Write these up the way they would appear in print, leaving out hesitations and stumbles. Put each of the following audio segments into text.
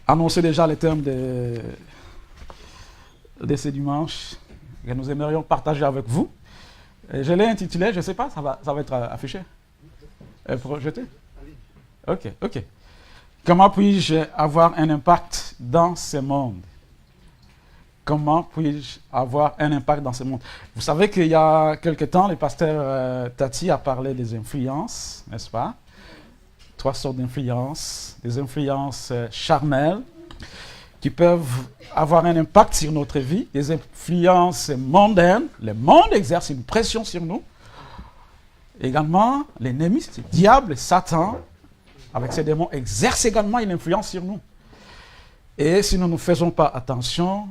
annoncé déjà les thèmes de ce dimanche que nous aimerions partager avec vous. Et je l'ai intitulé, je ne sais pas, ça va être affiché, projeté. Ok. Comment puis-je avoir un impact dans ce monde? Comment puis-je avoir un impact dans ce monde? Vous savez qu'il y a quelque temps, le pasteur Tati a parlé des influences, n'est-ce pas? 3 sortes d'influences. Des influences charnelles qui peuvent avoir un impact sur notre vie. Des influences mondaines. Le monde exerce une pression sur nous. Également, l'ennemi, c'est le diable, Satan, avec ses démons, exerce également une influence sur nous. Et si nous ne faisons pas attention,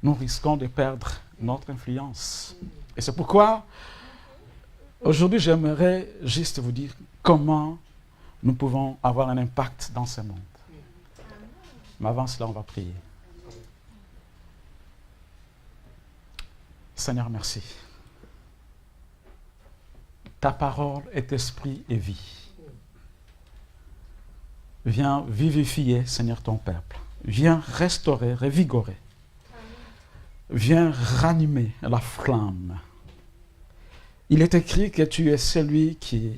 nous risquons de perdre notre influence. Et c'est pourquoi, aujourd'hui, j'aimerais juste vous dire comment nous pouvons avoir un impact dans ce monde. Mais avant cela, on va prier. Seigneur, merci. Ta parole est esprit et vie. Viens vivifier, Seigneur, ton peuple. Viens restaurer, revigorer. Viens ranimer la flamme. Il est écrit que tu es celui qui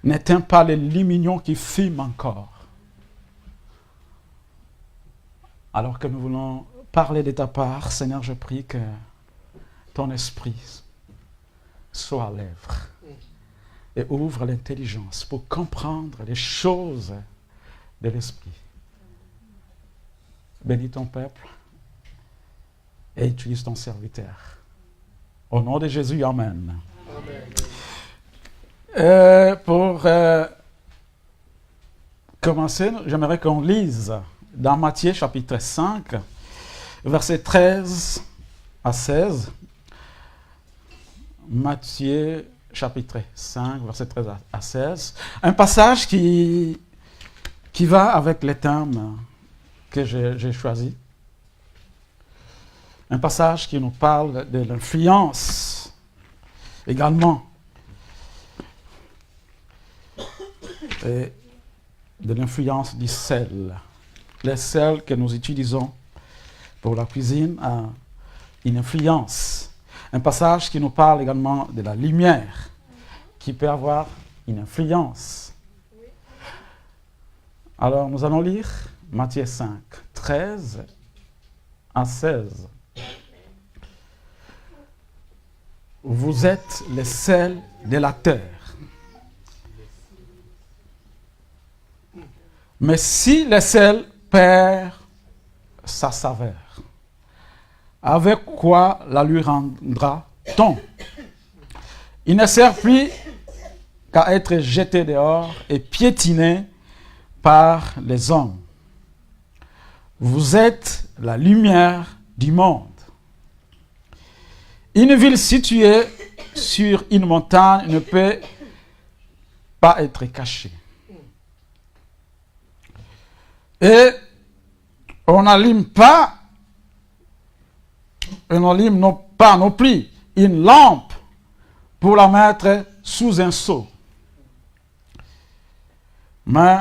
n'éteint pas les luminions qui fument encore. Alors que nous voulons parler de ta part, Seigneur, je prie que ton esprit soit à l'œuvre et ouvre l'intelligence pour comprendre les choses de l'esprit. Bénis ton peuple et utilise ton serviteur. Au nom de Jésus, Amen. Pour commencer, j'aimerais qu'on lise dans Matthieu chapitre 5, versets 13 à 16. Matthieu chapitre 5, versets 13 à 16. Un passage qui va avec les thèmes que j'ai choisis. Un passage qui nous parle de l'influence également. Et de l'influence du sel. Le sel que nous utilisons pour la cuisine a une influence. Un passage qui nous parle également de la lumière, qui peut avoir une influence. Alors, nous allons lire Matthieu 5, 13 à 16. Vous êtes le sel de la terre. Mais si le sel perd sa saveur, avec quoi la lui rendra-t-on? Il ne sert plus qu'à être jeté dehors et piétiné par les hommes. Vous êtes la lumière du monde. Une ville située sur une montagne ne peut pas être cachée. Et on n'allume pas non plus une lampe pour la mettre sous un seau. Mais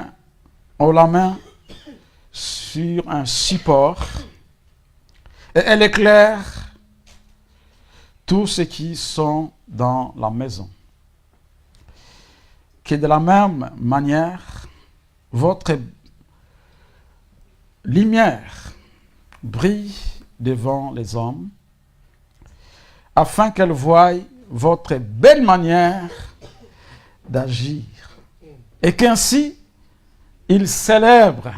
on la met sur un support et elle éclaire tous ceux qui sont dans la maison. Que de la même manière, votre lumière brille devant les hommes, afin qu'elles voient votre belle manière d'agir, et qu'ainsi ils célèbrent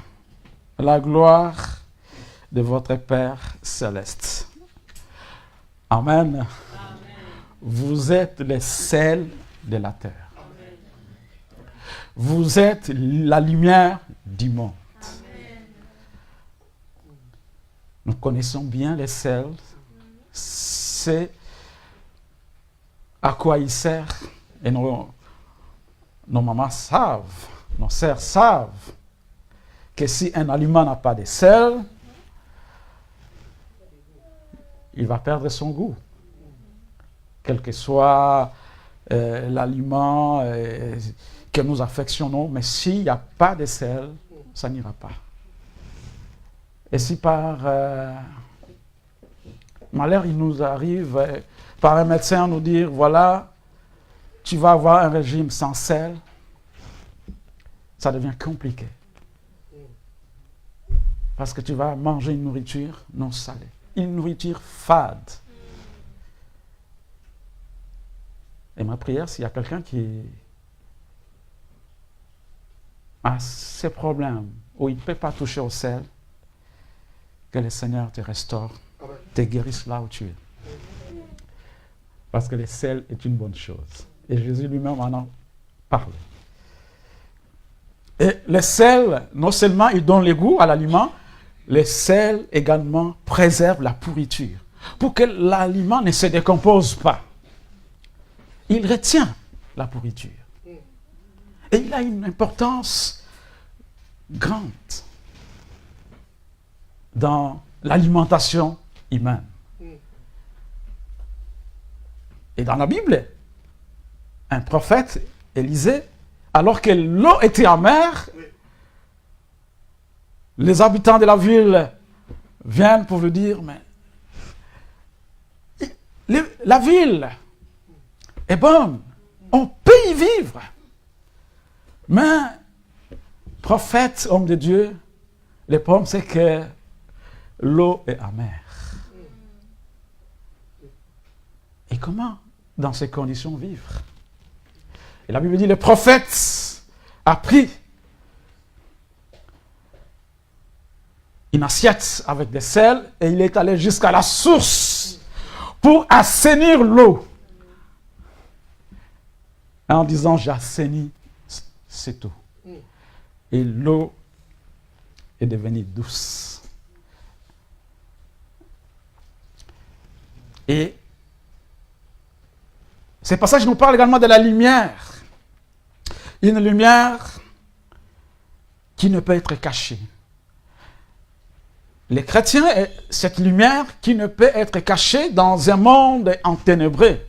la gloire de votre Père céleste. Amen. Amen. Vous êtes le sel de la terre. Amen. Vous êtes la lumière du monde. Amen. Nous connaissons bien le sel. C'est à quoi il sert. Et nos mamans savent, nos sœurs savent que si un aliment n'a pas de sel, il va perdre son goût. Quel que soit l'aliment que nous affectionnons, mais s'il n'y a pas de sel, ça n'ira pas. Et si par malheur, il nous arrive, par un médecin, nous dire, voilà, tu vas avoir un régime sans sel, ça devient compliqué. Parce que tu vas manger une nourriture non salée, une nourriture fade. Et ma prière, s'il y a quelqu'un qui a ces problèmes où il ne peut pas toucher au sel, que le Seigneur te restaure, te guérisse là où tu es. Parce que le sel est une bonne chose. Et Jésus lui-même en a parlé. Et le sel, non seulement il donne le goût à l'aliment, le sel également préserve la pourriture. Pour que l'aliment ne se décompose pas. Il retient la pourriture. Et il a une importance grande dans l'alimentation humaine. Et dans la Bible, un prophète, Élisée, alors que l'eau était amère, les habitants de la ville viennent pour lui dire, mais la ville est bonne, on peut y vivre. Mais, prophète, homme de Dieu, le problème c'est que l'eau est amère. Et comment, dans ces conditions, vivre? Et la Bible dit, le prophète a pris une assiette avec des sels et il est allé jusqu'à la source pour assainir l'eau. En disant, j'assainis cette eau. Et l'eau est devenue douce. Et ce passage nous parle également de la lumière. Une lumière qui ne peut être cachée. Les chrétiens, cette lumière qui ne peut être cachée dans un monde enténébré.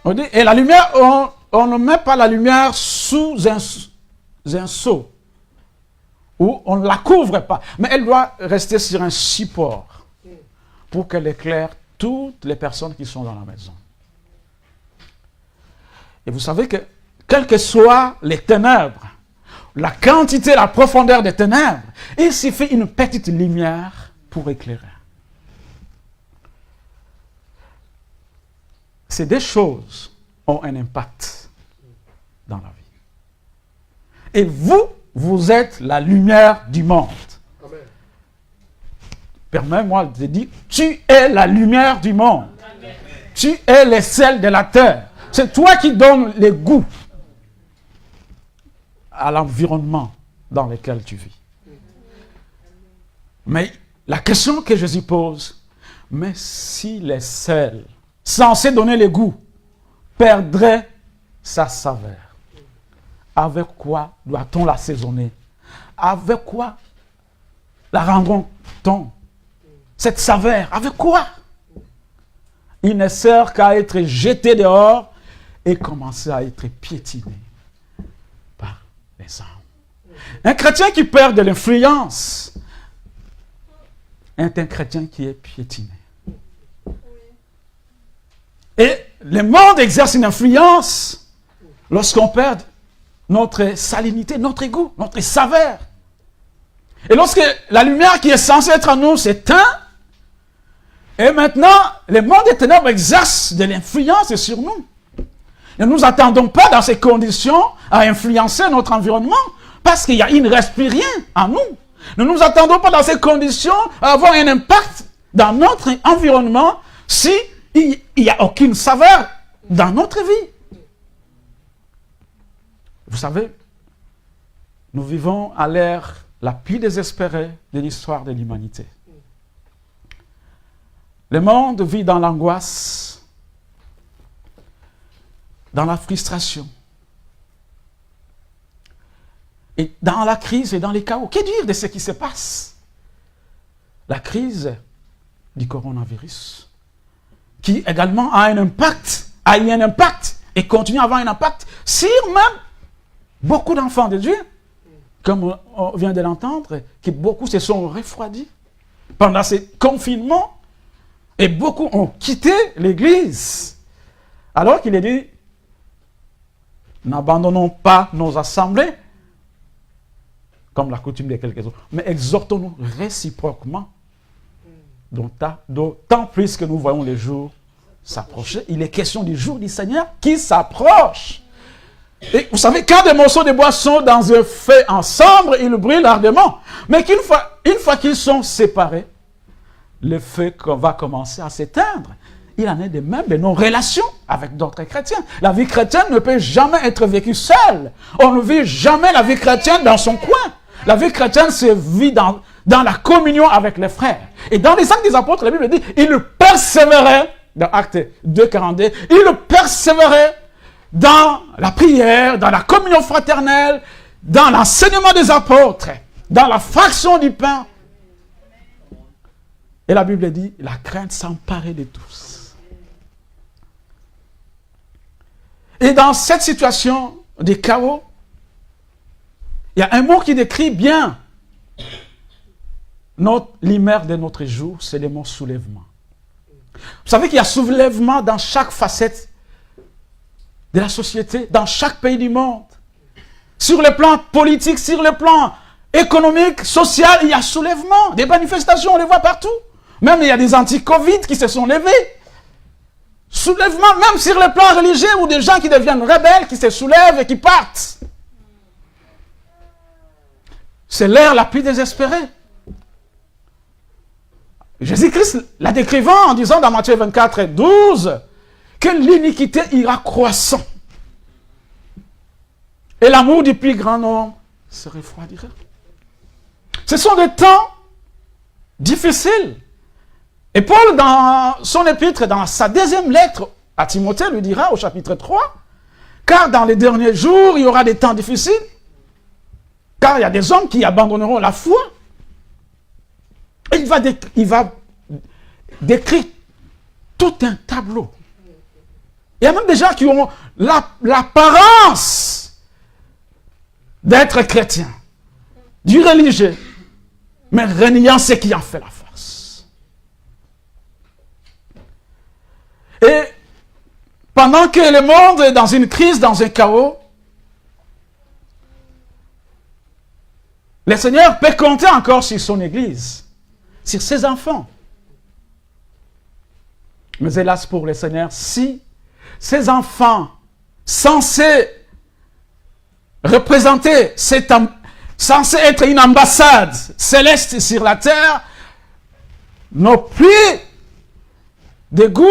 On dit, et la lumière, on ne met pas la lumière sous un seau, où on ne la couvre pas, mais elle doit rester sur un support pour qu'elle éclaire toutes les personnes qui sont dans la maison. Et vous savez que, quelles que soient les ténèbres, la quantité, la profondeur des ténèbres, il suffit une petite lumière pour éclairer. Ces deux choses ont un impact dans la vie. Et vous êtes la lumière du monde. Amen. Permets-moi de dire, tu es la lumière du monde. Amen. Tu es le sel de la terre. C'est toi qui donnes le goût à l'environnement dans lequel tu vis. Mais la question que Jésus pose, mais si le sel, censé donner le goût, perdrait sa saveur, avec quoi doit-on l'assaisonner? Avec quoi la rendront-on? Cette saveur, avec quoi? Il ne sert qu'à être jeté dehors et commencer à être piétiné par les hommes. Un chrétien qui perd de l'influence est un chrétien qui est piétiné. Et le monde exerce une influence lorsqu'on perd notre salinité, notre goût, notre saveur. Et lorsque la lumière qui est censée être en nous s'éteint, et maintenant, le monde des ténèbres exerce de l'influence sur nous. Ne nous attendons pas dans ces conditions à influencer notre environnement, parce qu'il ne reste plus rien en nous. Ne nous attendons pas dans ces conditions à avoir un impact dans notre environnement si il n'y a aucune saveur dans notre vie. Vous savez, nous vivons à l'ère la plus désespérée de l'histoire de l'humanité. Le monde vit dans l'angoisse, dans la frustration, et dans la crise et dans les chaos. Que dire de ce qui se passe? La crise du coronavirus, qui également a eu un impact, et continue à avoir un impact sur même beaucoup d'enfants de Dieu comme on vient de l'entendre, que beaucoup se sont refroidis pendant ces confinements et beaucoup ont quitté l'Église. Alors qu'il est dit, n'abandonnons pas nos assemblées, comme la coutume de quelques-uns, mais exhortons-nous réciproquement, d'autant plus que nous voyons les jours s'approcher. Il est question du jour du Seigneur qui s'approche. Et vous savez, quand des morceaux de bois sont dans un feu ensemble, ils brûlent ardemment. Mais une fois qu'ils sont séparés, le feu va commencer à s'éteindre. Il en est de même de nos relations avec d'autres chrétiens. La vie chrétienne ne peut jamais être vécue seule. On ne vit jamais la vie chrétienne dans son coin. La vie chrétienne se vit dans la communion avec les frères. Et dans les Actes des Apôtres, la Bible dit, ils persévéraient, dans Actes 2, 42, ils persévéraient dans la prière, dans la communion fraternelle, dans l'enseignement des apôtres, dans la fraction du pain. Et la Bible dit, la crainte s'emparait de tous. Et dans cette situation de chaos, il y a un mot qui décrit bien l'humeur de notre jour, c'est le mot soulèvement. Vous savez qu'il y a soulèvement dans chaque facette de la société, dans chaque pays du monde. Sur le plan politique, sur le plan économique, social, il y a soulèvement. Des manifestations, on les voit partout. Même il y a des anti-Covid qui se sont levés. Soulèvement, même sur le plan religieux, ou des gens qui deviennent rebelles, qui se soulèvent et qui partent. C'est l'ère la plus désespérée. Jésus-Christ la décrivant en disant dans Matthieu 24, 12, que l'iniquité ira croissant. Et l'amour du plus grand nombre se refroidira. Ce sont des temps difficiles. Et Paul, dans son épître, dans sa deuxième lettre à Timothée, lui dira au chapitre 3, car dans les derniers jours, il y aura des temps difficiles, car il y a des hommes qui abandonneront la foi. Et il va décrire tout un tableau. Il y a même des gens qui ont l'apparence d'être chrétiens, du religieux, mais reniant ce qui en fait la force. Et pendant que le monde est dans une crise, dans un chaos, le Seigneur peut compter encore sur son Église, sur ses enfants. Mais hélas pour le Seigneur, si ces enfants censés représenter, censés être une ambassade céleste sur la terre, n'ont plus de goût,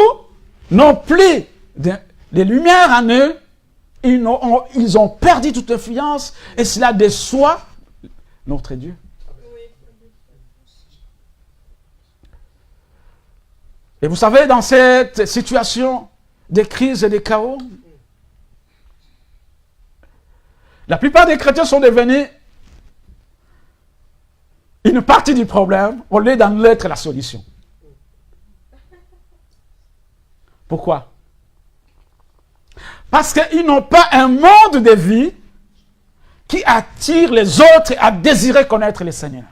n'ont plus de lumière en eux, ils ont perdu toute influence, et cela déçoit notre Dieu. Et vous savez, dans cette situation de crise et de chaos, la plupart des chrétiens sont devenus une partie du problème au lieu d'en être la solution. Pourquoi? Parce qu'ils n'ont pas un mode de vie qui attire les autres à désirer connaître le Seigneur.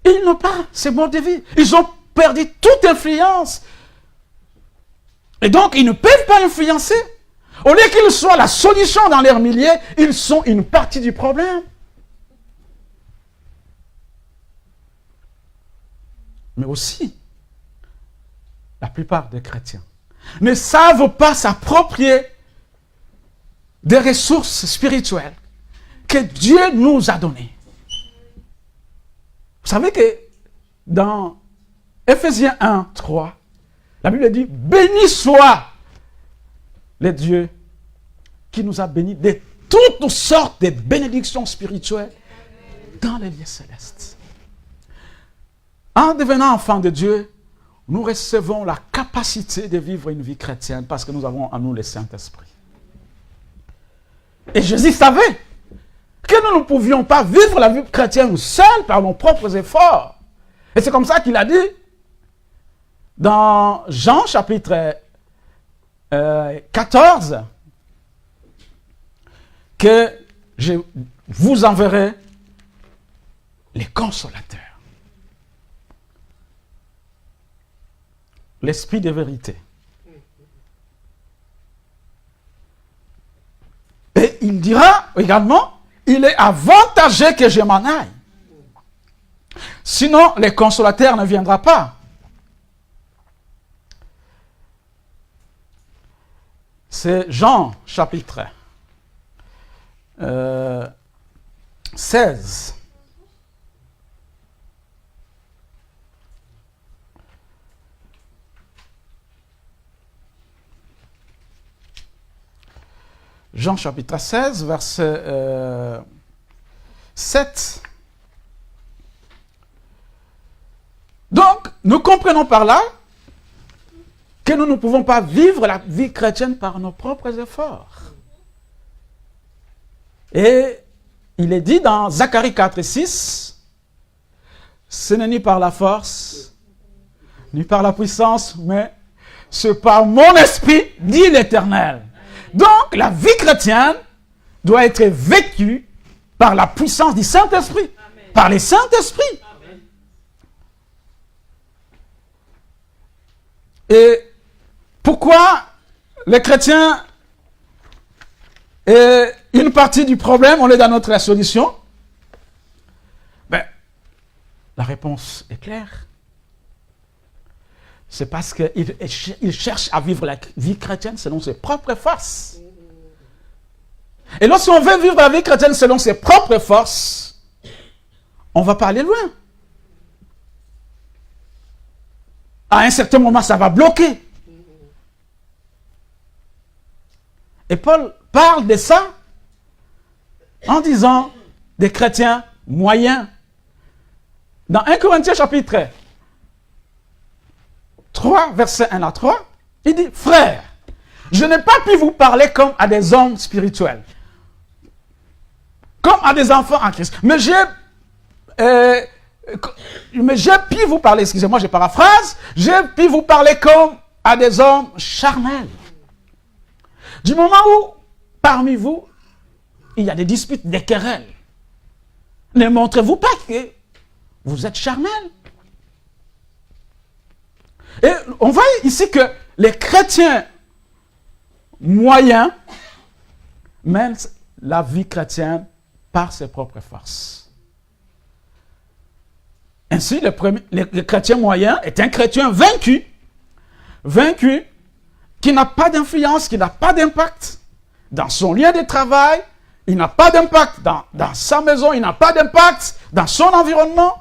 Ils n'ont pas ce mode de vie. Ils ont perdu toute influence. Et donc, ils ne peuvent pas influencer. Au lieu qu'ils soient la solution dans leur milieu, ils sont une partie du problème. Mais aussi, la plupart des chrétiens ne savent pas s'approprier des ressources spirituelles que Dieu nous a données. Vous savez que dans Ephésiens 1, 3, la Bible dit « Béni soit le Dieu qui nous a bénis de toutes sortes de bénédictions spirituelles dans les lieux célestes. » En devenant enfants de Dieu, nous recevons la capacité de vivre une vie chrétienne parce que nous avons en nous le Saint-Esprit. Et Jésus savait que nous ne pouvions pas vivre la vie chrétienne seuls par nos propres efforts. Et c'est comme ça qu'il a dit dans Jean chapitre 14, que je vous enverrai les consolateurs. L'esprit de vérité. Et il dira également, il est avantageux que je m'en aille. Sinon, le consolateur ne viendra pas. C'est Jean, chapitre 16. Jean chapitre 16, verset 7. Donc, nous comprenons par là que nous ne pouvons pas vivre la vie chrétienne par nos propres efforts. Et il est dit dans Zacharie 4 et 6, ce n'est ni par la force, ni par la puissance, mais c'est par mon esprit, dit l'Éternel. Donc, la vie chrétienne doit être vécue par la puissance du Saint-Esprit, par les Saint-Esprit. Et pourquoi les chrétiens est une partie du problème, on est dans notre solution? Ben, la réponse est claire. C'est parce qu'il cherche à vivre la vie chrétienne selon ses propres forces. Et lorsqu'on veut vivre la vie chrétienne selon ses propres forces, on ne va pas aller loin. À un certain moment, ça va bloquer. Et Paul parle de ça en disant des chrétiens moyens. Dans 1 Corinthiens chapitre 3, verset 1 à 3, il dit, frères, je n'ai pas pu vous parler comme à des hommes spirituels, comme à des enfants en Christ, mais j'ai pu vous parler, excusez-moi, je paraphrase, j'ai pu vous parler comme à des hommes charnels. Du moment où, parmi vous, il y a des disputes, des querelles, ne montrez-vous pas que vous êtes charnels. Et on voit ici que les chrétiens moyens mènent la vie chrétienne par ses propres forces. Ainsi, le chrétien moyen est un chrétien vaincu, qui n'a pas d'influence, qui n'a pas d'impact dans son lieu de travail, il n'a pas d'impact dans sa maison, il n'a pas d'impact dans son environnement.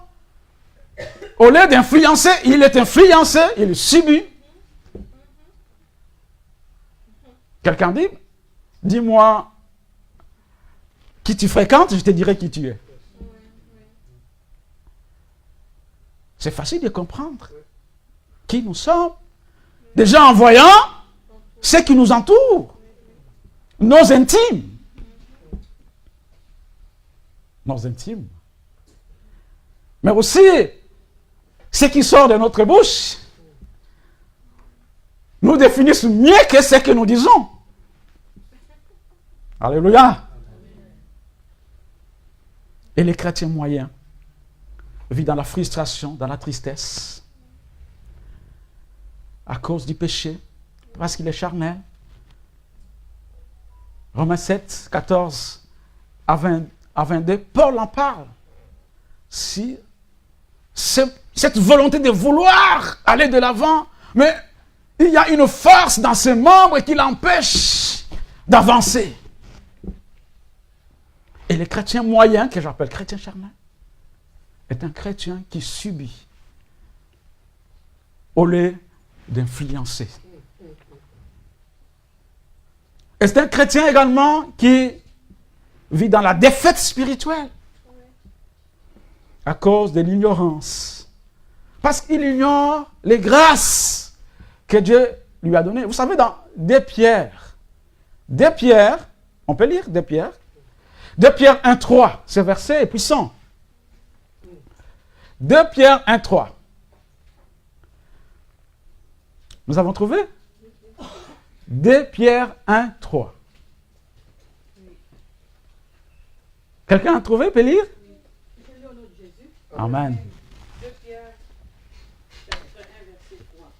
Au lieu d'influencer, il est influencé, il subit. Quelqu'un dit, dis-moi qui tu fréquentes, je te dirai qui tu es. C'est facile de comprendre qui nous sommes. Déjà en voyant ce qui nous entoure, nos intimes. Nos intimes. Mais aussi ce qui sort de notre bouche nous définissent mieux que ce que nous disons. Alléluia. Et les chrétiens moyens vivent dans la frustration, dans la tristesse, à cause du péché, parce qu'il est charnel. Romains 7, 14 à 22, Paul en parle. Si cette volonté de vouloir aller de l'avant, mais il y a une force dans ses membres qui l'empêche d'avancer. Et le chrétien moyen, que j'appelle chrétien charnel, est un chrétien qui subit au lieu d'influencer. Et c'est un chrétien également qui vit dans la défaite spirituelle à cause de l'ignorance. Parce qu'il ignore les grâces que Dieu lui a données. Vous savez, dans 2 Pierre, on peut lire 2 Pierre 1, 3, ce verset est puissant. 2 Pierre 1, 3. Nous avons trouvé 2 Pierre 1, 3. Quelqu'un a trouvé, peut lire? Je lis au nom de Jésus. Amen. 2 Pierre, chapitre 1, verset 3.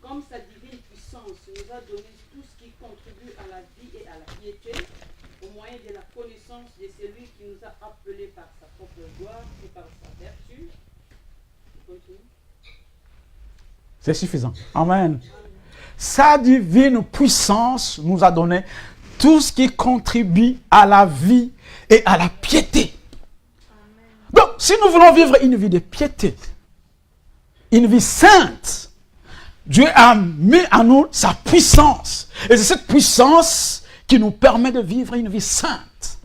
Comme sa divine puissance nous a donné tout ce qui contribue à la vie et à la piété, au moyen de la connaissance de celui qui nous a appelés par sa propre gloire et par sa vertu. Continue. C'est suffisant. Amen. Sa divine puissance nous a donné tout ce qui contribue à la vie et à la piété. Donc, si nous voulons vivre une vie de piété, une vie sainte, Dieu a mis en nous sa puissance. Et c'est cette puissance qui nous permet de vivre une vie sainte.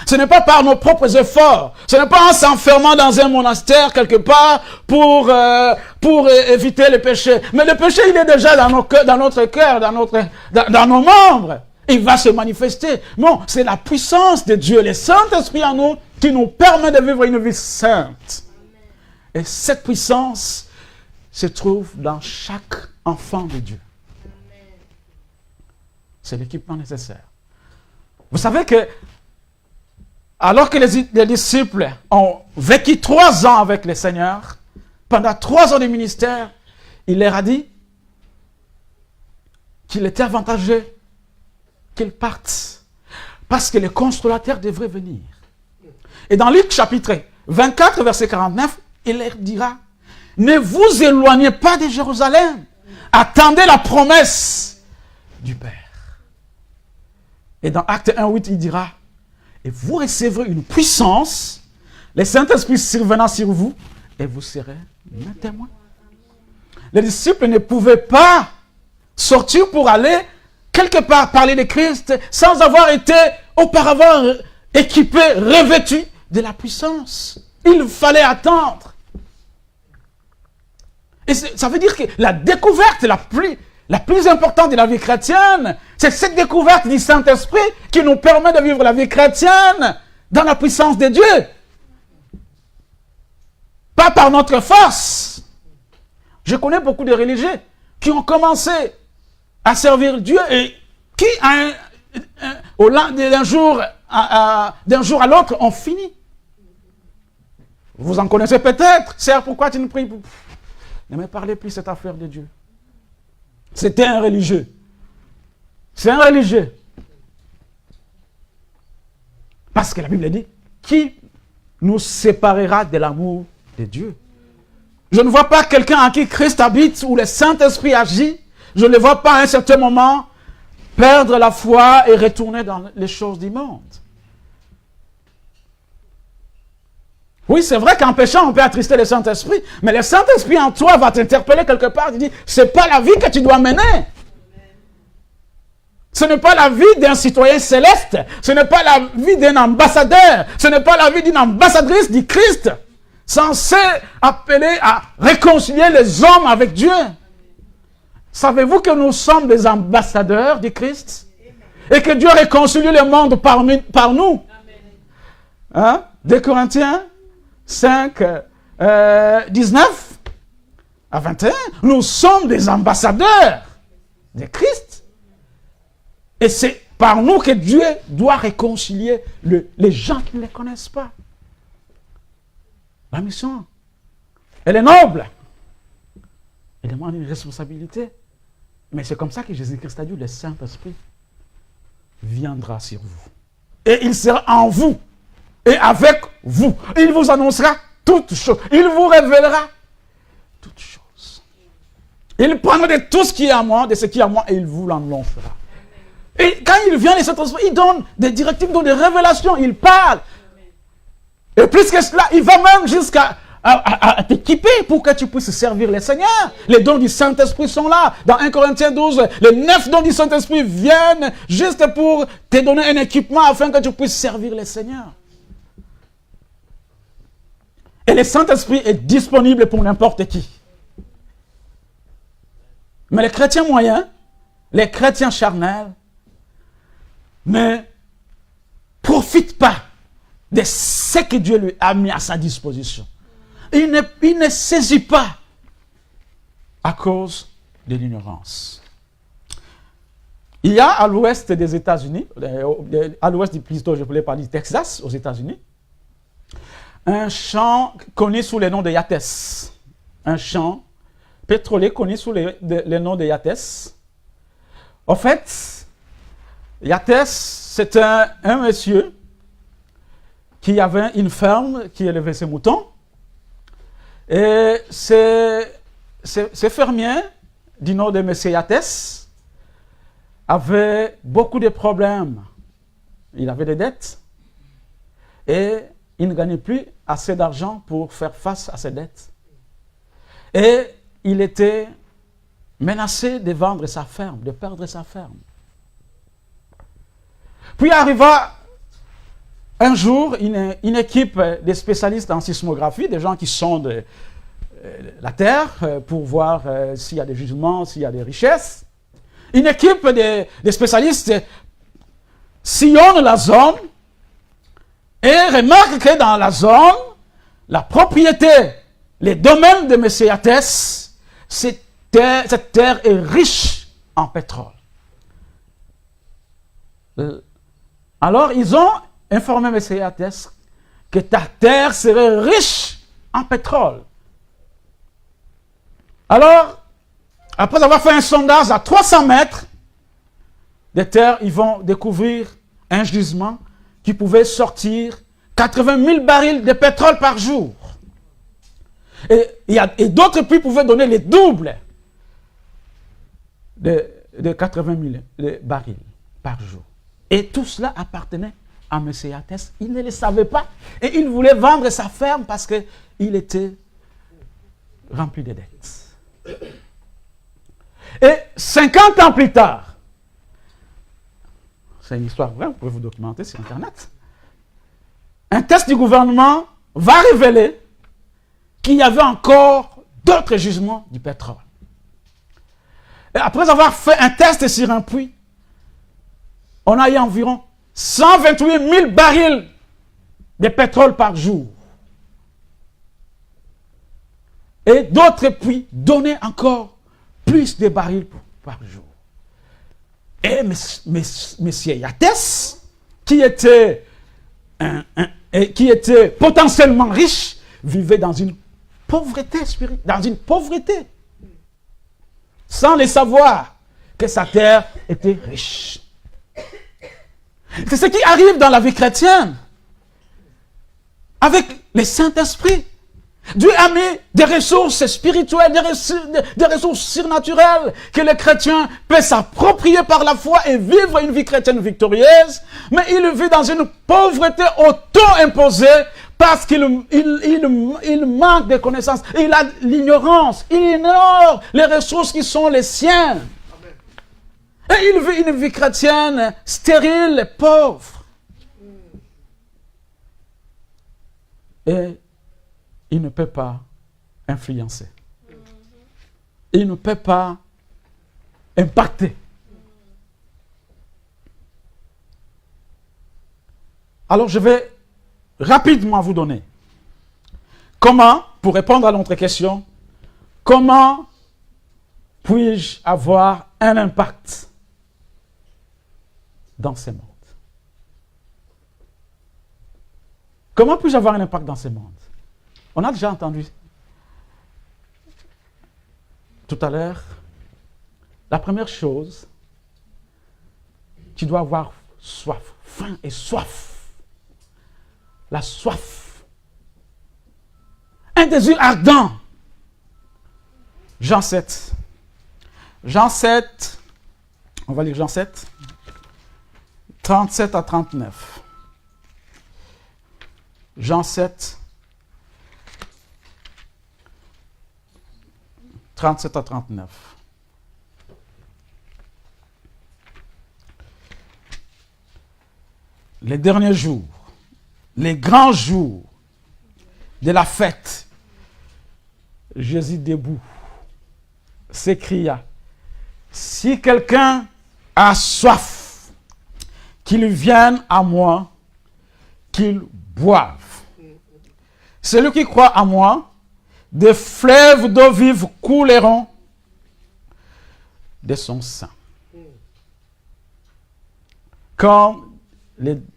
Ce n'est pas par nos propres efforts. Ce n'est pas en s'enfermant dans un monastère quelque part pour éviter le péché. Mais le péché, il est déjà dans notre cœur, dans nos membres. Il va se manifester. Non, c'est la puissance de Dieu, le Saint-Esprit en nous, qui nous permet de vivre une vie sainte. Et cette puissance se trouve dans chaque enfant de Dieu. C'est l'équipement nécessaire. Vous savez que, alors que les disciples ont vécu 3 ans avec le Seigneur, pendant 3 ans de ministère, il leur a dit qu'il était avantageux qu'ils partent, parce que le consolateur devrait venir. Et dans Luc chapitre 24, verset 49, il leur dira, ne vous éloignez pas de Jérusalem, attendez la promesse du Père. Et dans Acte 1:8, il dira, et vous recevrez une puissance, le Saint-Esprit survenant sur vous, et vous serez mes témoins. Les disciples ne pouvaient pas sortir pour aller quelque part parler de Christ sans avoir été auparavant équipés, revêtus de la puissance. Il fallait attendre. Et ça veut dire que la découverte la plus importante de la vie chrétienne, c'est cette découverte du Saint-Esprit qui nous permet de vivre la vie chrétienne dans la puissance de Dieu. Pas par notre force. Je connais beaucoup de religieux qui ont commencé à servir Dieu et qui, d'un jour à l'autre, ont fini. Vous en connaissez peut-être. Sœur, pourquoi tu ne pries pas? Ne me parlez plus de cette affaire de Dieu. C'était un religieux. C'est un religieux. Parce que la Bible dit, qui nous séparera de l'amour de Dieu? Je ne vois pas quelqu'un en qui Christ habite, où le Saint-Esprit agit. Je ne le vois pas à un certain moment perdre la foi et retourner dans les choses du monde. Oui, c'est vrai qu'en péchant, on peut attrister le Saint-Esprit, mais le Saint-Esprit en toi va t'interpeller quelque part. Il dit, ce n'est pas la vie que tu dois mener. Ce n'est pas la vie d'un citoyen céleste. Ce n'est pas la vie d'un ambassadeur. Ce n'est pas la vie d'une ambassadrice du Christ, censé appeler à réconcilier les hommes avec Dieu. Savez-vous que nous sommes des ambassadeurs du Christ? Et que Dieu réconcilie le monde par nous? Hein? 2 Corinthiens 5, 19 à 21. Nous sommes des ambassadeurs de Christ. Et c'est par nous que Dieu doit réconcilier les gens qui ne les connaissent pas. La mission, elle est noble. Elle demande une responsabilité. Mais c'est comme ça que Jésus-Christ a dit, le Saint-Esprit viendra sur vous. Et il sera en vous. Et avec vous. Il vous annoncera toutes choses. Il vous révélera toutes choses. Il prendra de tout ce qui est à moi, de ce qui est à moi, et il vous l'annoncera. Et quand il vient, le Saint-Esprit, il donne des directives, il donne des révélations, il parle. Et plus que cela, il va même jusqu'à t'équiper pour que tu puisses servir le Seigneur. Les dons du Saint-Esprit sont là. Dans 1 Corinthiens 12, les 9 dons du Saint-Esprit viennent juste pour te donner un équipement afin que tu puisses servir le Seigneur. Et le Saint-Esprit est disponible pour n'importe qui. Mais les chrétiens moyens, les chrétiens charnels, ne profitent pas de ce que Dieu lui a mis à sa disposition. Il ne saisit pas à cause de l'ignorance. Il y a à l'ouest des États-Unis, à l'ouest plutôt, je voulais parler du Texas, aux États-Unis, un champ connu sous le nom de Yates. Un champ pétrolier connu sous le nom de Yates. En fait, Yates, c'est un monsieur qui avait une ferme, qui élevait ses moutons. Et ces fermiers du nom de M. Yates avaient beaucoup de problèmes. Il avait des dettes et il ne gagnait plus assez d'argent pour faire face à ses dettes. Et il était menacé de vendre sa ferme, de perdre sa ferme. Puis arriva un jour une équipe de spécialistes en sismographie, des gens qui sondent la terre pour voir s'il y a des gisements, s'il y a des richesses. Une équipe de spécialistes sillonne la zone et remarque que dans la zone, la propriété, les domaines de M. Yates, cette terre est riche en pétrole. Alors, ils ont informé M. Yates que ta terre serait riche en pétrole. Alors, après avoir fait un sondage à 300 mètres de terre, ils vont découvrir un gisement qui pouvait sortir 80 000 barils de pétrole par jour. Et d'autres puits pouvaient donner les doubles de 80 000 barils par jour. Et tout cela appartenait à M. Yates. Il ne le savait pas. Et il voulait vendre sa ferme parce qu'il était rempli de dettes. Et 50 ans plus tard, c'est une histoire vraie, vous pouvez vous documenter sur Internet, un test du gouvernement va révéler qu'il y avait encore d'autres gisements du pétrole. Et après avoir fait un test sur un puits, on a eu environ 128 000 barils de pétrole par jour. Et d'autres puits donnaient encore plus de barils par jour. Et M. Yates, qui était potentiellement riche, vivait dans une pauvreté spirituelle, dans une pauvreté, sans le savoir que sa terre était riche. C'est ce qui arrive dans la vie chrétienne, avec le Saint-Esprit. Dieu a mis des ressources spirituelles, des ressources surnaturelles que le chrétien peut s'approprier par la foi et vivre une vie chrétienne victorieuse, mais il vit dans une pauvreté auto-imposée parce qu'il manque de connaissances, il a l'ignorance, il ignore les ressources qui sont les siennes. Et il vit une vie chrétienne stérile et pauvre. Et il ne peut pas influencer. Il ne peut pas impacter. Alors je vais rapidement vous donner comment, pour répondre à notre question, comment puis-je avoir un impact dans ce monde? Comment puis-je avoir un impact dans ce monde? On a déjà entendu tout à l'heure, la première chose, tu dois avoir soif, faim et soif. La soif. Un désir ardent. Jean 7. Jean 7, on va lire Jean 7, 37 à 39. Jean 7, 37 à 39. Les derniers jours, les grands jours de la fête, Jésus debout s'écria, si quelqu'un a soif, qu'il vienne à moi, qu'il boive. Celui qui croit à moi, des fleuves d'eau vive couleront de son sein. comme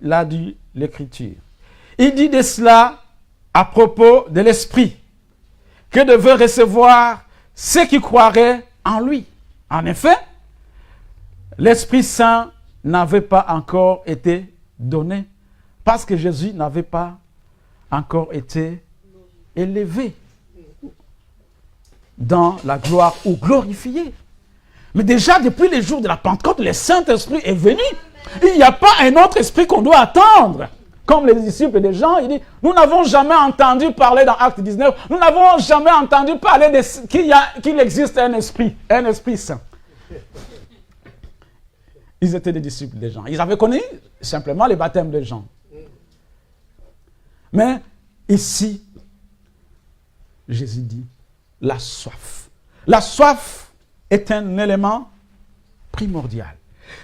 l'a dit l'Écriture. Il dit de cela à propos de l'Esprit, que devaient recevoir ceux qui croiraient en lui. En effet, l'Esprit Saint n'avait pas encore été donné, parce que Jésus n'avait pas encore été élevé dans la gloire ou glorifié. Mais déjà, depuis les jours de la Pentecôte, le Saint-Esprit est venu. Il n'y a pas un autre esprit qu'on doit attendre. Comme les disciples des gens, il dit, nous n'avons jamais entendu parler dans Acte 19, nous n'avons jamais entendu parler qu'il existe un esprit saint. Ils étaient des disciples des gens. Ils avaient connu simplement les baptêmes des gens. Mais ici, Jésus dit, la soif. La soif est un élément primordial.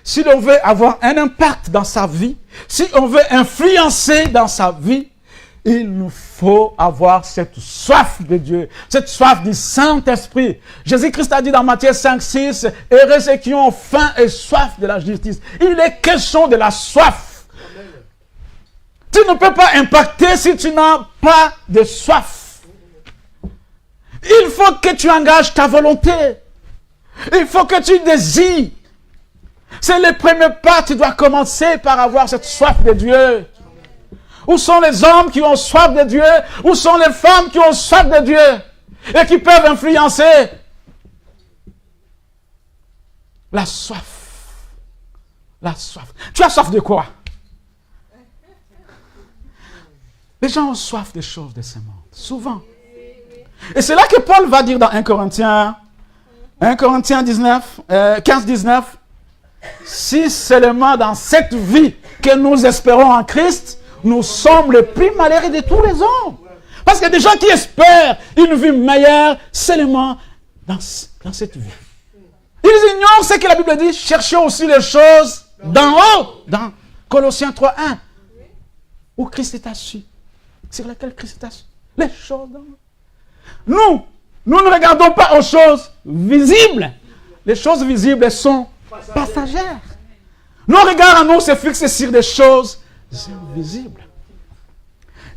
Si l'on veut avoir un impact dans sa vie, si on veut influencer dans sa vie, il nous faut avoir cette soif de Dieu, cette soif du Saint-Esprit. Jésus-Christ a dit dans Matthieu 5, 6, « Heureux ceux qui ont faim et soif de la justice. » Il est question de la soif. Amen. Tu ne peux pas impacter si tu n'as pas de soif. Il faut que tu engages ta volonté. Il faut que tu désires. C'est le premier pas. Tu dois commencer par avoir cette soif de Dieu. Où sont les hommes qui ont soif de Dieu? Où sont les femmes qui ont soif de Dieu? Et qui peuvent influencer? La soif. La soif. Tu as soif de quoi? Les gens ont soif des choses de ce monde. Souvent. Et c'est là que Paul va dire dans 1 Corinthiens 15, 19. Si seulement dans cette vie que nous espérons en Christ, nous sommes les plus malheureux de tous les hommes. Parce qu'il y a des gens qui espèrent une vie meilleure seulement dans cette vie. Ils ignorent ce que la Bible dit. Cherchons aussi les choses d'en haut. Dans Colossiens 3:1. Où Christ est assis. Sur laquelle Christ est assis. Les choses d'en haut. Nous ne regardons pas aux choses visibles. Les choses visibles sont passagères. Nos regards à nous se fixent sur des choses invisibles.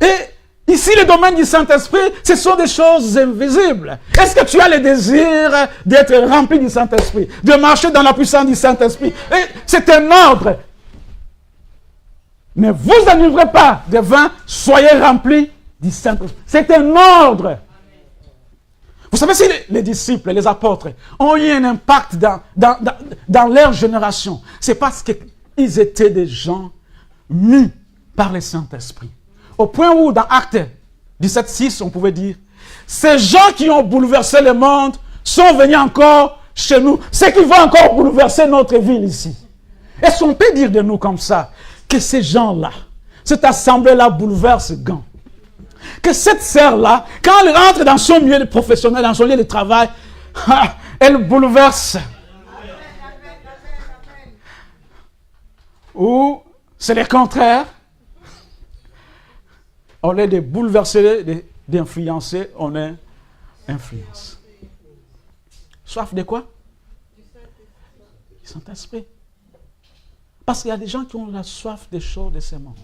Et ici, le domaine du Saint-Esprit, ce sont des choses invisibles. Est-ce que tu as le désir d'être rempli du Saint-Esprit, de marcher dans la puissance du Saint-Esprit? C'est un ordre. Ne vous enivrez pas de vin, soyez remplis du Saint-Esprit. C'est un ordre. Vous savez, si les disciples, les apôtres ont eu un impact dans leur génération, c'est parce qu'ils étaient des gens mus par le Saint-Esprit. Au point où, dans Actes 17:6, on pouvait dire, ces gens qui ont bouleversé le monde sont venus encore chez nous. C'est qui vont encore bouleverser notre ville ici. Est-ce qu'on peut dire de nous comme ça, que ces gens-là, cette assemblée-là bouleverse Gand? Que cette sœur-là, quand elle rentre dans son milieu professionnel, dans son lieu de travail, elle bouleverse. Ou c'est le contraire. Au lieu de bouleverser, d'influencer, on est influence. Soif de quoi? Du Saint-Esprit. Parce qu'il y a des gens qui ont la soif des choses de ce monde.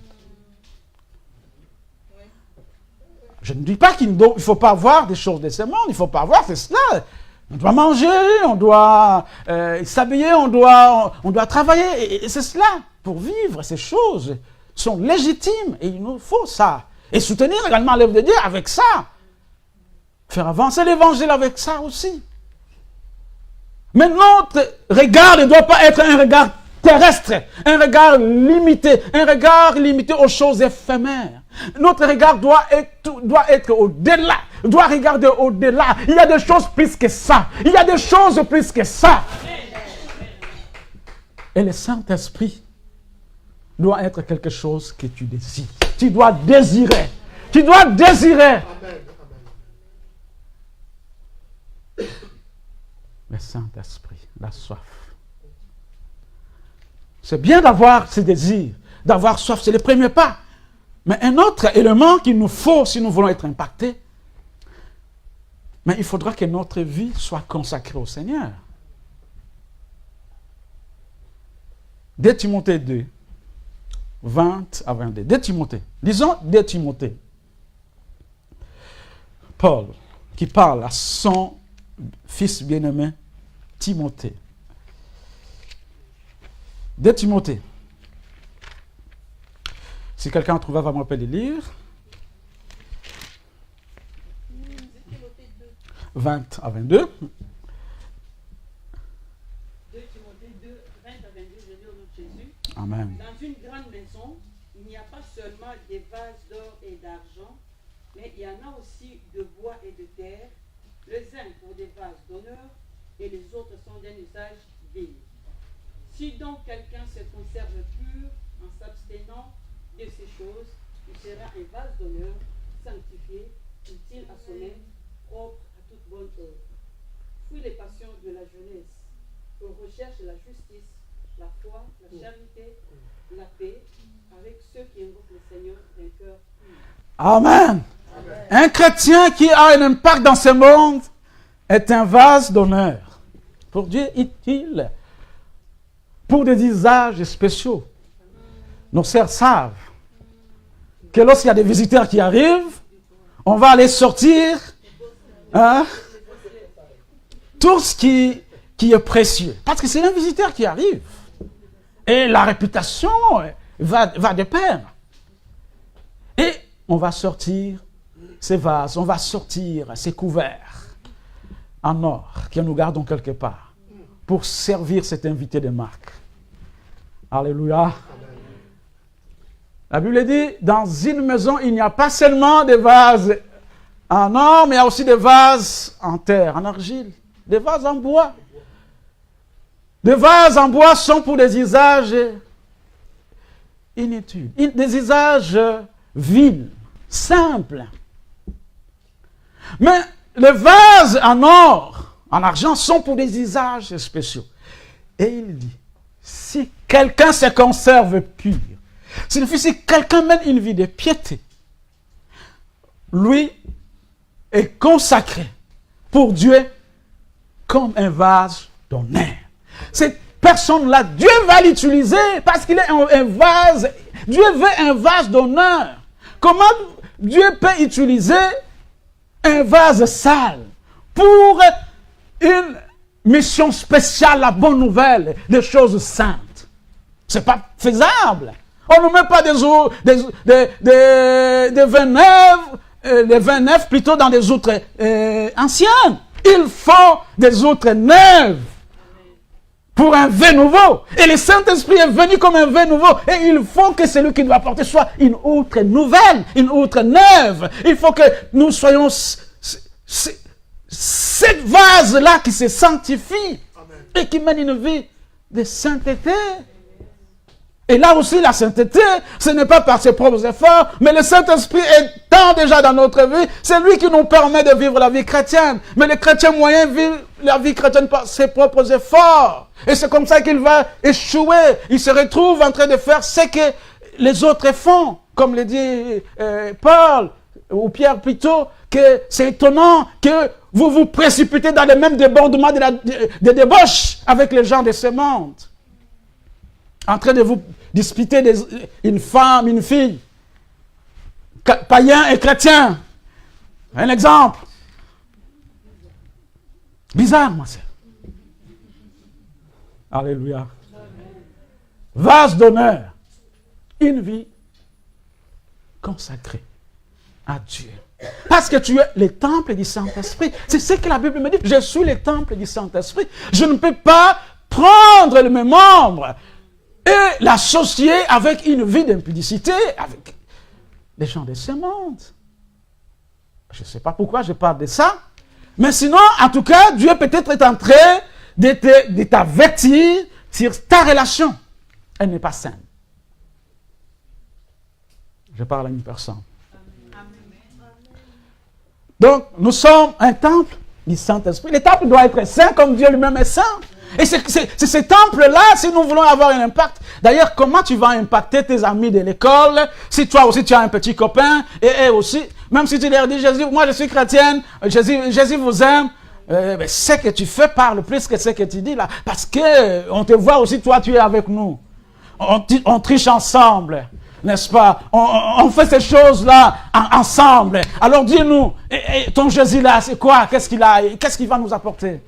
Je ne dis pas qu'il ne faut pas avoir des choses de ce monde, il ne faut pas avoir, c'est cela. On doit manger, on doit s'habiller, on doit travailler, et c'est cela. Pour vivre, ces choses sont légitimes, et il nous faut ça. Et soutenir également l'œuvre de Dieu avec ça. Faire avancer l'évangile avec ça aussi. Mais notre regard ne doit pas être un regard terrestre, un regard limité aux choses éphémères. Notre regard doit être au-delà, doit regarder au-delà. Il y a des choses plus que ça. Il y a des choses plus que ça. Et le Saint-Esprit doit être quelque chose que tu désires. Tu dois désirer. Tu dois désirer. Le Saint-Esprit, la soif. C'est bien d'avoir ce désir, d'avoir soif, c'est le premier pas. Mais un autre élément qu'il nous faut si nous voulons être impactés, mais il faudra que notre vie soit consacrée au Seigneur. 2 Timothée 2, 20 à 22. 2 Timothée. Disons 2 Timothée. Paul, qui parle à son fils bien-aimé, Timothée. 2 Timothée. Si quelqu'un trouve, va me rappeler de lire. 20 à 22. 2 Timothée 2, 20 à 22, je lis au nom de Jésus. Amen. Dans une grande maison, il n'y a pas seulement des vases d'or et d'argent, mais il y en a aussi de bois et de terre, les uns pour des vases d'honneur et les autres sont d'un usage vil. Si donc quelqu'un se conserve pur en s'abstenant de ces choses, il sera un vase d'honneur, sanctifié, utile à soi-même, propre à toute bonne œuvre. Fuis les passions de la jeunesse, recherche la justice, la foi, la charité, la paix, avec ceux qui invoquent le Seigneur d'un cœur pur. Amen. Un chrétien qui a un impact dans ce monde est un vase d'honneur. Pour Dieu, utile. Pour des usages spéciaux. Nos sœurs savent que lorsqu'il y a des visiteurs qui arrivent, on va aller sortir tout ce qui est précieux. Parce que c'est un visiteur qui arrive. Et la réputation va de pair. Et on va sortir ces vases, on va sortir ces couverts en or que nous gardons quelque part pour servir cet invité de marque. Alléluia. La Bible dit, dans une maison, il n'y a pas seulement des vases en or, mais il y a aussi des vases en terre, en argile, des vases en bois. Des vases en bois sont pour des usages inutiles, des usages vils, simples. Mais les vases en or, en argent, sont pour des usages spéciaux. Et il dit, si quelqu'un se conserve pur, si quelqu'un mène une vie de piété, lui est consacré pour Dieu comme un vase d'honneur. Cette personne-là, Dieu va l'utiliser parce qu'il est un vase. Dieu veut un vase d'honneur. Comment Dieu peut utiliser un vase sale pour une mission spéciale, la bonne nouvelle, des choses saintes? C'est pas faisable. On ne met pas des vins neufs, des vins neufs plutôt dans des outres anciennes. Il faut des outres neuves pour un vin nouveau. Et le Saint-Esprit est venu comme un vin nouveau. Et il faut que celui qui doit apporter soit une outre nouvelle, une outre neuve. Il faut que nous soyons cette vase-là qui se sanctifie et qui mène une vie de sainteté. Et là aussi, la sainteté, ce n'est pas par ses propres efforts, mais le Saint-Esprit étant déjà dans notre vie, c'est lui qui nous permet de vivre la vie chrétienne. Mais le chrétien moyen vit la vie chrétienne par ses propres efforts. Et c'est comme ça qu'il va échouer. Il se retrouve en train de faire ce que les autres font. Comme le dit Paul, ou Pierre plutôt, que c'est étonnant que vous vous précipitez dans les mêmes débordements de débauche avec les gens de ce monde. En train de vous disputer une femme, une fille, païen et chrétien. Un exemple. Bizarre, ma sœur. Alléluia. Vase d'honneur. Une vie consacrée à Dieu. Parce que tu es le temple du Saint-Esprit. C'est ce que la Bible me dit. Je suis le temple du Saint-Esprit. Je ne peux pas prendre mes membres et l'associer avec une vie d'impudicité, avec les gens de ce monde. Je ne sais pas pourquoi je parle de ça, mais sinon, en tout cas, Dieu peut-être est en train de t'avertir sur ta relation. Elle n'est pas saine. Je parle à une personne. Donc, nous sommes un temple du Saint-Esprit. Le temple doit être saint comme Dieu lui-même est saint. Et c'est ce temple-là, si nous voulons avoir un impact. D'ailleurs, comment tu vas impacter tes amis de l'école, si toi aussi tu as un petit copain, et eux aussi, même si tu leur dis, Jésus, moi je suis chrétienne, Jésus vous aime, ce que tu fais parle plus que ce que tu dis là. Parce que on te voit aussi, toi tu es avec nous. on triche ensemble, n'est-ce pas? On fait ces choses-là ensemble. Alors dis-nous, ton Jésus là, c'est quoi? Qu'est-ce qu'il a? Qu'est-ce qu'il va nous apporter?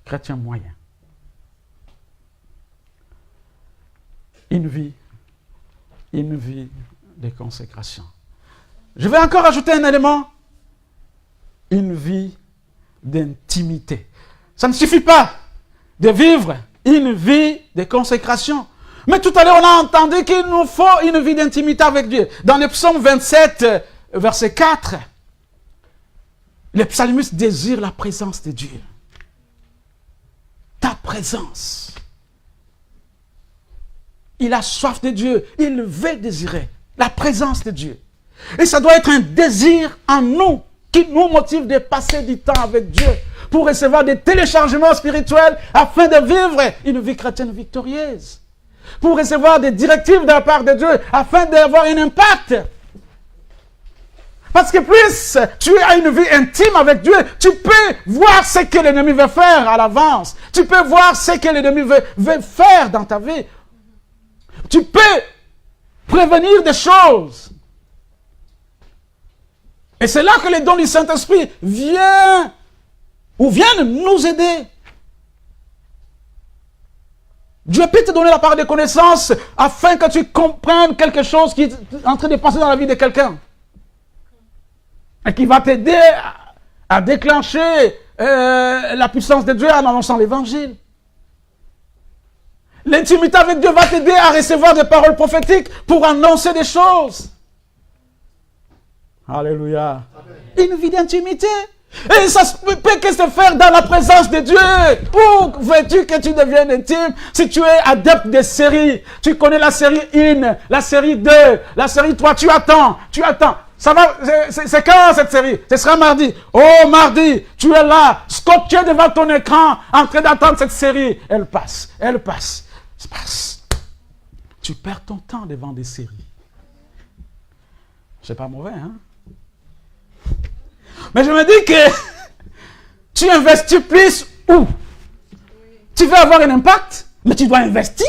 Chrétien moyen. Une vie de consécration. Je vais encore ajouter un élément. Une vie d'intimité. Ça ne suffit pas de vivre une vie de consécration. Mais tout à l'heure, on a entendu qu'il nous faut une vie d'intimité avec Dieu. Dans le psaume 27, verset 4, le psalmiste désire la présence de Dieu. Ta présence. Il a soif de Dieu. Il veut désirer la présence de Dieu. Et ça doit être un désir en nous qui nous motive de passer du temps avec Dieu pour recevoir des téléchargements spirituels afin de vivre une vie chrétienne victorieuse. Pour recevoir des directives de la part de Dieu afin d'avoir un impact. Parce que plus tu as une vie intime avec Dieu, tu peux voir ce que l'ennemi veut faire à l'avance. Tu peux voir ce que l'ennemi veut faire dans ta vie. Tu peux prévenir des choses. Et c'est là que les dons du Saint-Esprit viennent nous aider. Dieu peut te donner la part de connaissance afin que tu comprennes quelque chose qui est en train de passer dans la vie de quelqu'un. Et qui va t'aider à déclencher la puissance de Dieu en annonçant l'évangile. L'intimité avec Dieu va t'aider à recevoir des paroles prophétiques pour annoncer des choses. Alléluia. Une vie d'intimité. Et ça peut que se faire dans la présence de Dieu. Où veux-tu que tu deviennes intime? Si tu es adepte des séries, tu connais la série 1, la série 2, la série 3, tu attends. Ça va, c'est quand cette série? Ce sera mardi. Oh, mardi, tu es là, scotché devant ton écran, en train d'attendre cette série. Elle passe. Tu perds ton temps devant des séries. C'est pas mauvais, hein? Mais je me dis que tu investis plus où? Tu veux avoir un impact, mais tu dois investir.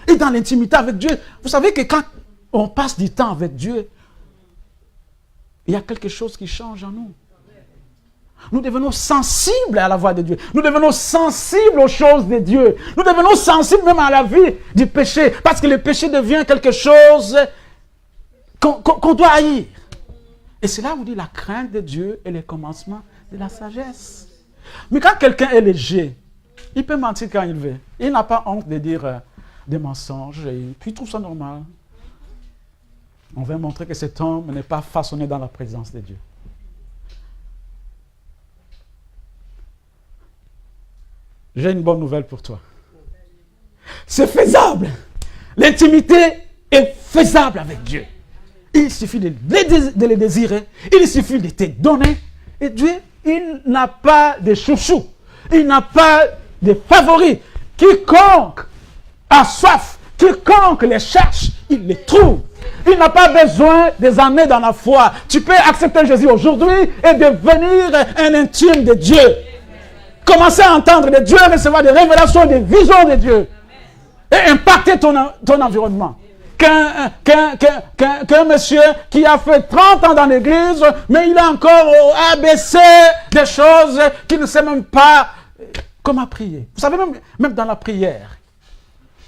Et dans l'intimité avec Dieu, vous savez que quand on passe du temps avec Dieu, il y a quelque chose qui change en nous. Nous devenons sensibles à la voix de Dieu. Nous devenons sensibles aux choses de Dieu. Nous devenons sensibles même à la vie du péché. Parce que le péché devient quelque chose qu'on doit haïr. Et c'est là où on dit la crainte de Dieu est le commencement de la sagesse. Mais quand quelqu'un est léger, il peut mentir quand il veut. Il n'a pas honte de dire des mensonges et puis il trouve ça normal. On veut montrer que cet homme n'est pas façonné dans la présence de Dieu. J'ai une bonne nouvelle pour toi. C'est faisable. L'intimité est faisable avec Dieu. Il suffit de les désirer. Il suffit de te donner. Et Dieu, il n'a pas de chouchou. Il n'a pas de favoris. Quiconque a soif, quiconque les cherche, il les trouve. Il n'a pas besoin des années dans la foi. Tu peux accepter Jésus aujourd'hui et devenir un intime de Dieu. Commencer à entendre de Dieu, recevoir des révélations, des visions de Dieu. Et impacter ton environnement. Qu'un monsieur qui a fait 30 ans dans l'église, mais il a encore ABC des choses qu'il ne sait même pas comment prier. Vous savez, même dans la prière.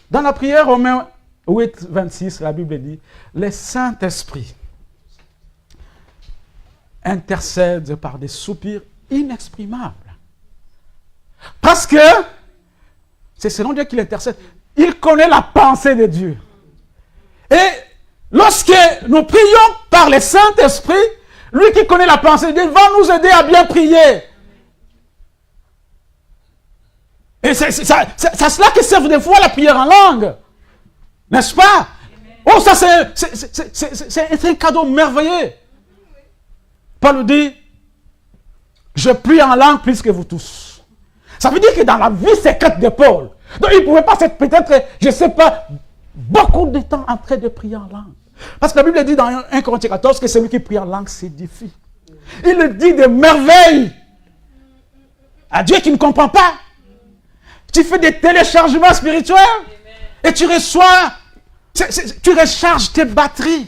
Dans la prière, Romains 8, 26, la Bible dit, le Saint-Esprit intercède par des soupirs inexprimables. Parce que c'est selon Dieu qu'il intercède. Il connaît la pensée de Dieu. Et lorsque nous prions par le Saint-Esprit, lui qui connaît la pensée de Dieu va nous aider à bien prier. Et c'est cela qui sert des fois la prière en langue. N'est-ce pas? Oh, ça c'est un cadeau merveilleux. Paul dit, je prie en langue plus que vous tous. Ça veut dire que dans la vie secrète de Paul, donc il ne pouvait pas être peut-être, je ne sais pas, beaucoup de temps en train de prier en langue. Parce que la Bible dit dans 1 Corinthiens 14 que celui qui prie en langue s'édifie. Il dit des merveilles à Dieu qui ne comprend pas. Tu fais des téléchargements spirituels. Et tu reçois, tu recharges tes batteries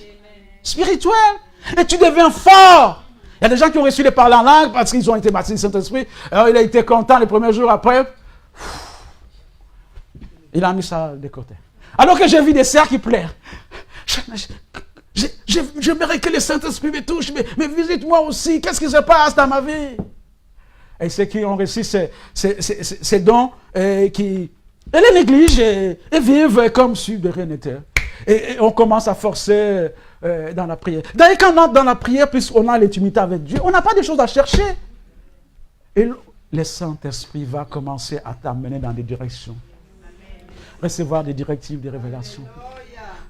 spirituelles. Et tu deviens fort. Il y a des gens qui ont reçu les parler en langue parce qu'ils ont été baptisés du Saint-Esprit. Alors il a été content les premiers jours après. Il a mis ça de côté. Alors que j'ai vu des sœurs qui pleurent. J'aimerais que le Saint-Esprit me touche, mais visite-moi aussi. Qu'est-ce qui se passe dans ma vie? Et ceux qui ont reçu ces dons, qui les négligent et vivent comme si de rien n'était. Et on commence à forcer dans la prière. D'ailleurs, quand on entre dans la prière, puisqu'on a l'intimité avec Dieu, on n'a pas de choses à chercher. Et le Saint-Esprit va commencer à t'amener dans des directions. Recevoir des directives, des révélations.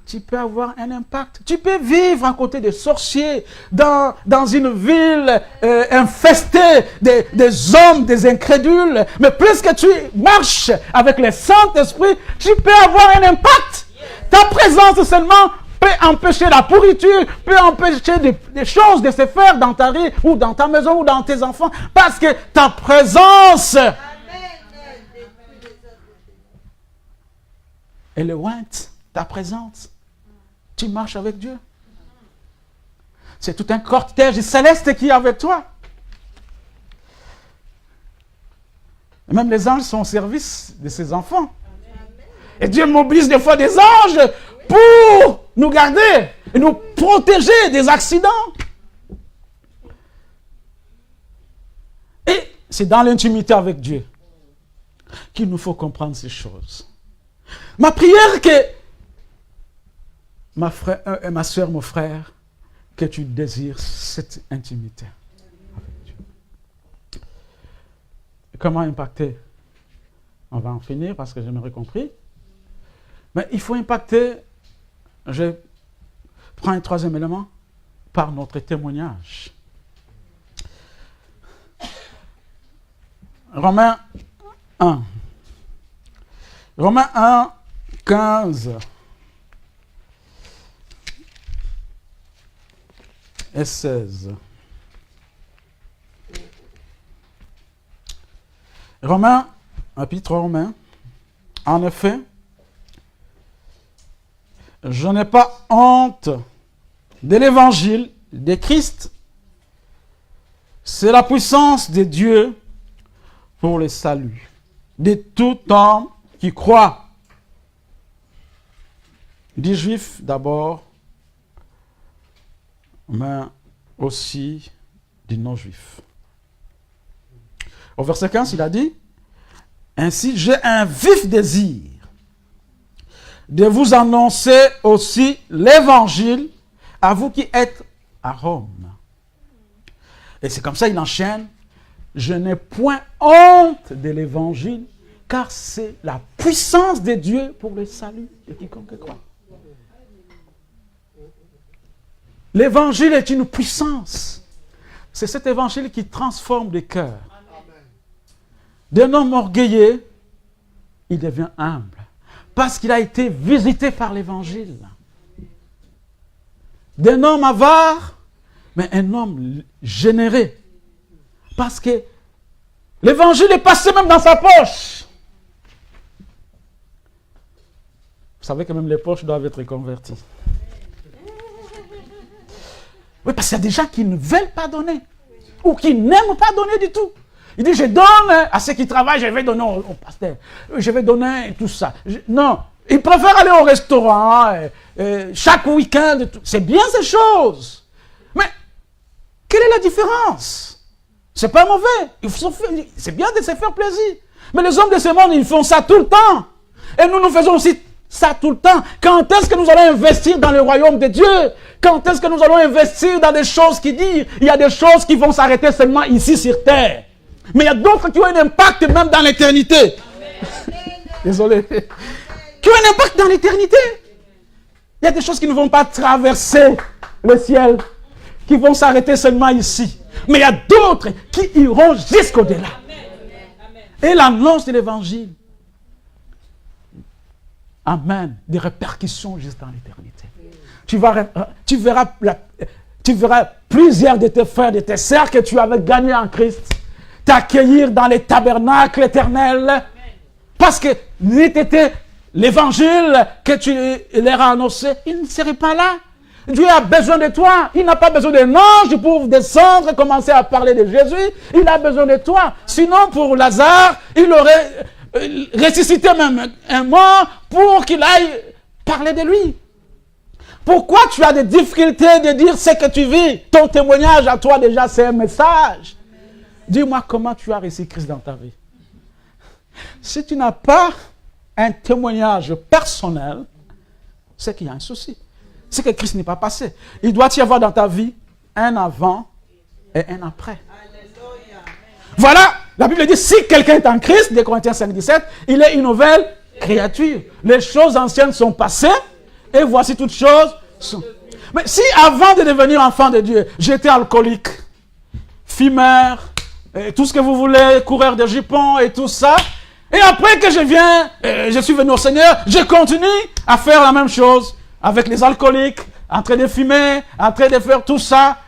Tu peux avoir un impact. Tu peux vivre à côté des sorciers dans une ville infestée des hommes, des incrédules. Mais plus que tu marches avec le Saint-Esprit, tu peux avoir un impact. Ta présence seulement peut empêcher la pourriture, peut empêcher des choses de se faire dans ta vie, ou dans ta maison, ou dans tes enfants. Parce que ta présence est le ointe, ta présence. Tu marches avec Dieu. C'est tout un cortège céleste qui est avec toi. Et même les anges sont au service de ses enfants. Et Dieu mobilise des fois des anges pour nous garder et nous protéger des accidents. Et c'est dans l'intimité avec Dieu qu'il nous faut comprendre ces choses. Ma prière que ma soeur, mon frère, que tu désires cette intimité avec Dieu. Comment impacter? On va en finir parce que j'aimerais compris. Mais il faut impacter, je prends un troisième élément, par notre témoignage. Romains 1. Romains 1, 15. Et 16. Romains, chapitre Romains. En effet, je n'ai pas honte de l'évangile de Christ. C'est la puissance de Dieu pour le salut de tout homme qui croit. Des Juifs d'abord, mais aussi des non-juifs. Au verset 15, il a dit, « Ainsi, j'ai un vif désir de vous annoncer aussi l'évangile à vous qui êtes à Rome. » Et c'est comme ça, il enchaîne, « Je n'ai point honte de l'évangile, car c'est la puissance de Dieu pour le salut de quiconque croit. » L'évangile est une puissance. C'est cet évangile qui transforme les cœurs. D'un homme orgueilleux, il devient humble. Parce qu'il a été visité par l'évangile. D'un homme avare, mais un homme généreux. Parce que l'évangile est passé même dans sa poche. Vous savez que même les poches doivent être converties. Oui, parce qu'il y a des gens qui ne veulent pas donner. Ou qui n'aiment pas donner du tout. Il dit, je donne à ceux qui travaillent, je vais donner au pasteur. Je vais donner tout ça. Non, ils préfèrent aller au restaurant, chaque week-end. C'est bien ces choses. Mais, quelle est la différence? C'est pas mauvais. C'est bien de se faire plaisir. Mais les hommes de ce monde, ils font ça tout le temps. Et nous faisons aussi ça tout le temps. Quand est-ce que nous allons investir dans le royaume de Dieu? Quand est-ce que nous allons investir dans des choses qui disent, il y a des choses qui vont s'arrêter seulement ici sur terre. Mais il y a d'autres qui ont un impact même dans l'éternité. Désolé. Qui ont un impact dans l'éternité. Il y a des choses qui ne vont pas traverser le ciel, qui vont s'arrêter seulement ici. Mais il y a d'autres qui iront jusqu'au-delà. Et l'annonce de l'évangile amène des répercussions juste dans l'éternité. Tu verras plusieurs de tes frères, de tes sœurs que tu avais gagnés en Christ t'accueillir dans les tabernacles éternels parce que n'était été l'évangile que tu leur as annoncé, ils ne seraient pas là. Dieu a besoin de toi. Il n'a pas besoin d'un ange pour descendre et commencer à parler de Jésus. Il a besoin de toi. Sinon, pour Lazare, il aurait ressuscité même un mort pour qu'il aille parler de lui. Pourquoi tu as des difficultés de dire ce que tu vis? Ton témoignage à toi déjà, c'est un message. Dis-moi comment tu as reçu Christ dans ta vie. Si tu n'as pas un témoignage personnel, c'est qu'il y a un souci. C'est que Christ n'est pas passé. Il doit y avoir dans ta vie un avant et un après. Voilà, la Bible dit, si quelqu'un est en Christ, 2 Corinthiens 5, 17, il est une nouvelle créature. Les choses anciennes sont passées, et voici toutes choses sont... Mais si avant de devenir enfant de Dieu, j'étais alcoolique, fumeur, et tout ce que vous voulez, coureur de jupons et tout ça, et après que je suis venu au Seigneur, je continue à faire la même chose avec les alcooliques, en train de fumer, en train de faire tout ça.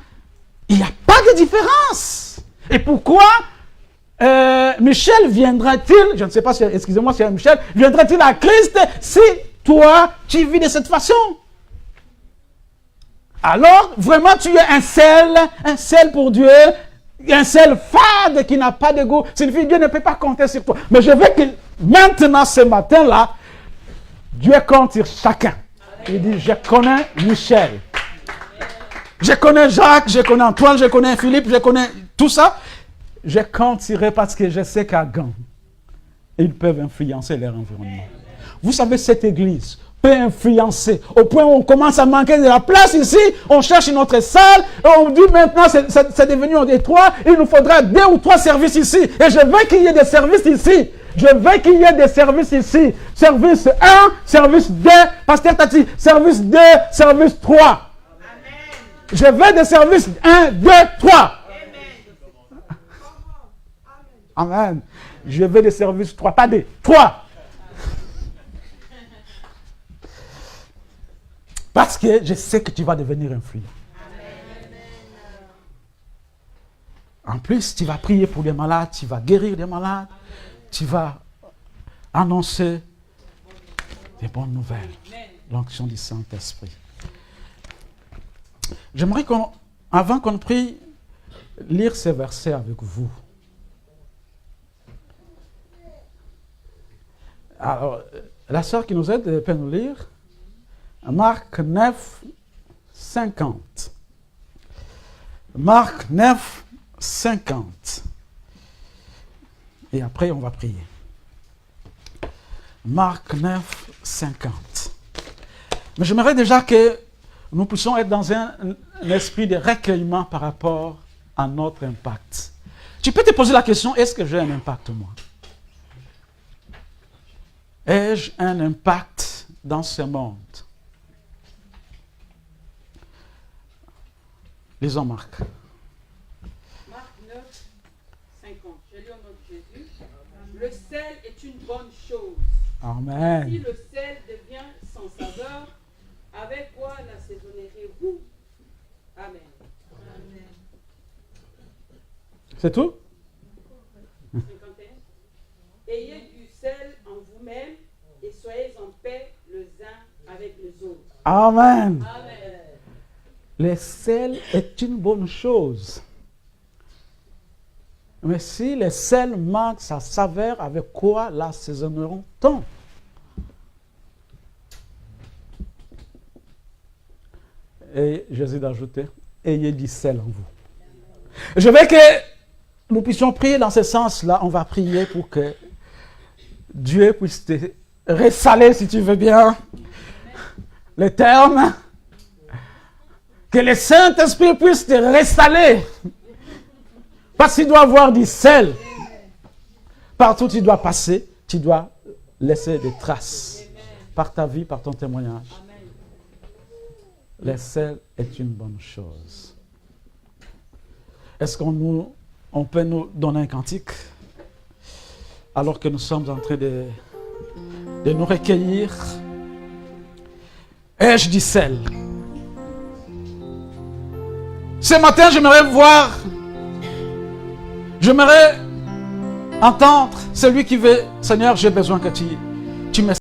Il n'y a pas de différence. Et pourquoi Michel viendra-t-il, je ne sais pas si, excusez-moi si c'est Michel, viendra-t-il à Christ si toi, tu vis de cette façon? Alors, vraiment, tu es un sel pour Dieu, un sel fade qui n'a pas de goût. Signifie que Dieu ne peut pas compter sur toi. Mais je veux que maintenant, ce matin-là, Dieu compte sur chacun. Il dit, je connais Michel. Je connais Jacques, je connais Antoine, je connais Philippe, je connais tout ça. Je compte sur eux parce que je sais qu'à Gand, ils peuvent influencer leur environnement. Vous savez, cette église peut influencer au point où on commence à manquer de la place ici, on cherche une autre salle, et on dit maintenant c'est devenu étroit, il nous faudra 2 ou 3 services ici. Et je veux qu'il y ait des services ici. Je veux qu'il y ait des services ici. Service 1, service 2, Pasteur Tati, service 2, service 3. Amen. Je veux des services 1, 2, 3. Amen. Je veux des services 3, pas des 3. Parce que je sais que tu vas devenir influent. En plus, tu vas prier pour des malades, tu vas guérir des malades, tu vas annoncer des bonnes nouvelles. L'onction du Saint-Esprit. J'aimerais avant qu'on prie, lire ces versets avec vous. Alors, la sœur qui nous aide peut nous lire Marc 9, 50. Marc 9, 50. Et après, on va prier. Marc 9, 50. Mais j'aimerais déjà que nous puissions être dans un esprit de recueillement par rapport à notre impact. Tu peux te poser la question, est-ce que j'ai un impact moi? Ai-je un impact dans ce monde? Lisons Marc. Marc 9, 50. Je lis au nom de Jésus. Le sel est une bonne chose. Amen. Si le sel devient sans saveur, avec quoi l'assaisonnerez-vous? Amen. Amen. C'est tout? 51. Ayez du sel en vous-même et soyez en paix les uns avec les autres. Amen. Amen. Le sel est une bonne chose. Mais si le sel manque sa saveur, avec quoi l'assaisonneront-on? Et Jésus d'ajouter, ayez du sel en vous. Je veux que nous puissions prier dans ce sens-là. On va prier pour que Dieu puisse te ressaler, si tu veux bien, les termes. Que le Saint-Esprit puisse te ressaler. Parce qu'il doit avoir du sel. Partout où tu dois passer, tu dois laisser des traces. Par ta vie, par ton témoignage. Le sel est une bonne chose. Est-ce qu'on peut nous donner un cantique? Alors que nous sommes en train de nous recueillir. Ai-je du sel? Ce matin, j'aimerais entendre celui qui veut, Seigneur, j'ai besoin que tu me